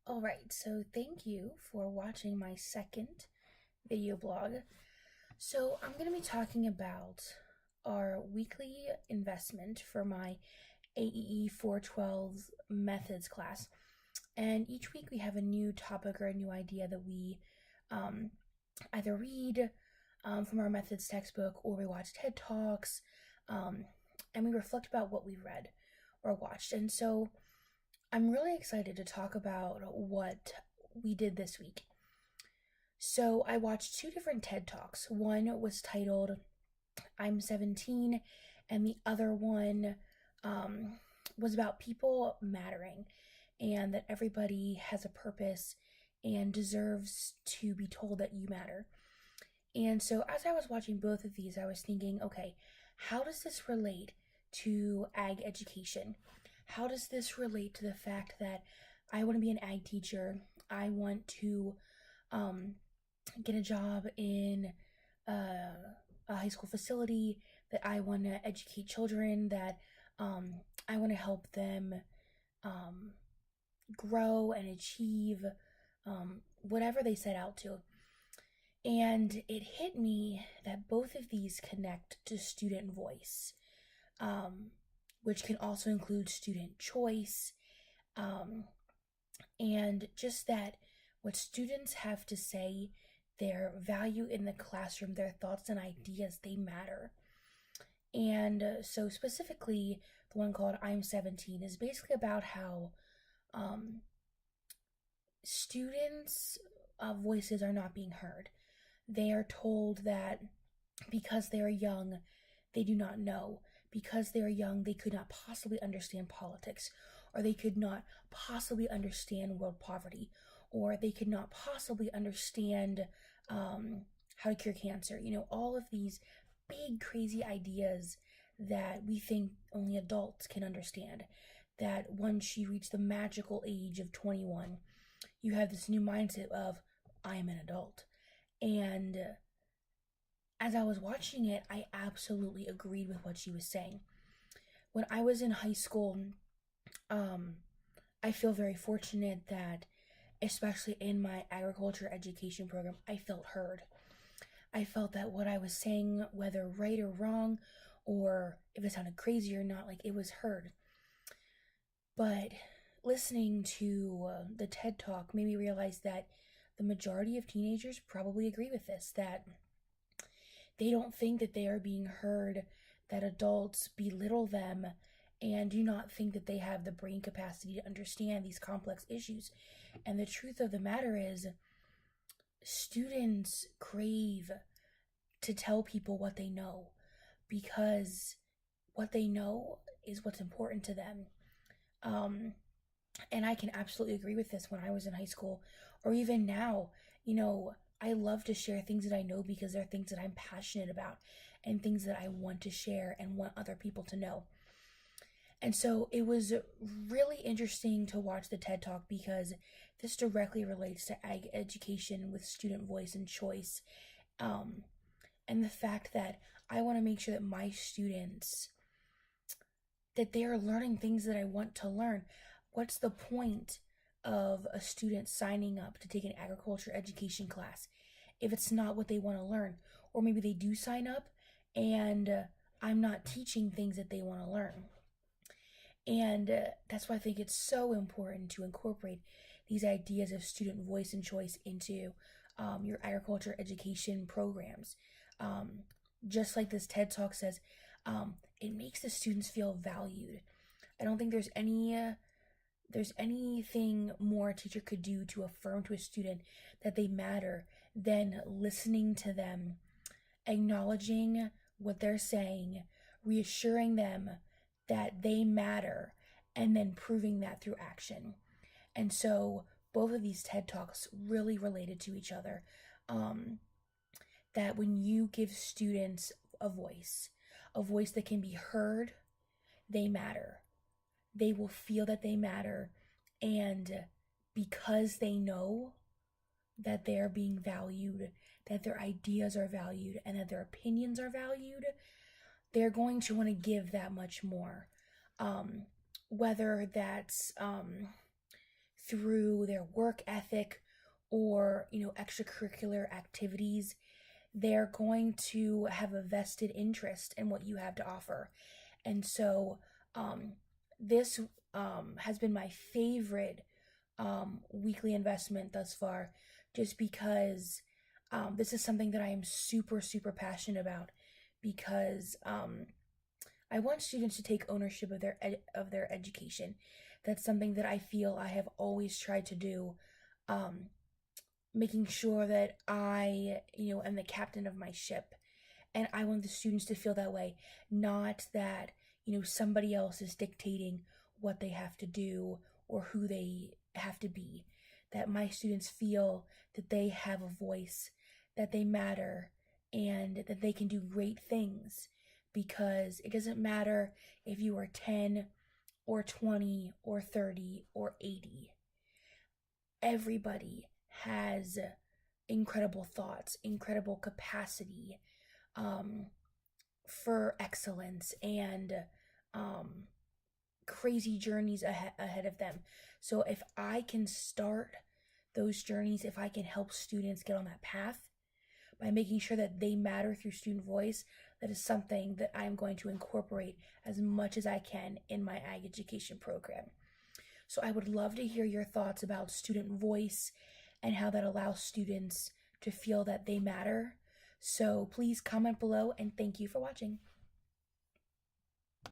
Alright, so thank you for watching my second video blog. So I'm going to be talking about our weekly investment for my AEE 412 methods class. And each week we have a new topic or a new idea that we either read from our methods textbook, or we watch TED Talks, and we reflect about what we read or watched. And so I'm really excited to talk about what we did this week. So I watched two different TED Talks. One was titled I'm 17, and the other one was about people mattering and that everybody has a purpose and deserves to be told that you matter. And so as I was watching both of these, I was thinking, okay, how does this relate to ag education? How does this relate to the fact that I want to be an ag teacher? I want to get a job in a high school facility, that I want to educate children, that I want to help them grow and achieve whatever they set out to. And it hit me that both of these connect to student voice, which can also include student choice, and just that what students have to say, their value in the classroom, their thoughts and ideas, they matter. And so specifically, the one called I'm 17 is basically about how students' voices are not being heard. They are told that because they are young, they do not know. Because they are young, they could not possibly understand politics, or they could not possibly understand world poverty, or they could not possibly understand how to cure cancer. You know, all of these big, crazy ideas that we think only adults can understand. That once you reach the magical age of 21, you have this new mindset of, I am an adult. And as I was watching it, I absolutely agreed with what she was saying. When I was in high school, I feel very fortunate that, especially in my agriculture education program, I felt heard. I felt that what I was saying, whether right or wrong, or if it sounded crazy or not, like, it was heard. But listening to the TED Talk made me realize that the majority of teenagers probably agree with this, that they don't think that they are being heard, that adults belittle them, and do not think that they have the brain capacity to understand these complex issues. And the truth of the matter is, students crave to tell people what they know, because what they know is what's important to them. And I can absolutely agree with this. When I was in high school, or even now, you know, I love to share things that I know because they're things that I'm passionate about and things that I want to share and want other people to know. And so it was really interesting to watch the TED Talk because this directly relates to ag education with student voice and choice. And the fact that I want to make sure that my students, that they are learning things that I want to learn. What's the point of a student signing up to take an agriculture education class if it's not what they want to learn? Or maybe they do sign up and I'm not teaching things that they want to learn. And that's why I think it's so important to incorporate these ideas of student voice and choice into your agriculture education programs. Just like this TED Talk says, it makes the students feel valued. I don't think there's anything more a teacher could do to affirm to a student that they matter than listening to them, acknowledging what they're saying, reassuring them that they matter, and then proving that through action. And so both of these TED Talks really related to each other. That when you give students a voice that can be heard, they matter. They will feel that they matter, and because they know that they're being valued, that their ideas are valued, and that their opinions are valued, they're going to want to give that much more. Whether that's through their work ethic or, extracurricular activities, they're going to have a vested interest in what you have to offer. And so, this has been my favorite weekly investment thus far, just because this is something that I am super, super passionate about, because I want students to take ownership of their education. That's something that I feel I have always tried to do, making sure that I, am the captain of my ship. And I want the students to feel that way, not that, somebody else is dictating what they have to do or who they have to be. That my students feel that they have a voice, that they matter, and that they can do great things, because it doesn't matter if you are 10 or 20 or 30 or 80. Everybody has incredible thoughts, incredible capacity for excellence, and crazy journeys ahead of them. So if I can start those journeys, if I can help students get on that path by making sure that they matter through student voice, that is something that I'm going to incorporate as much as I can in my ag education program. So I would love to hear your thoughts about student voice and how that allows students to feel that they matter. So please comment below, and thank you for watching.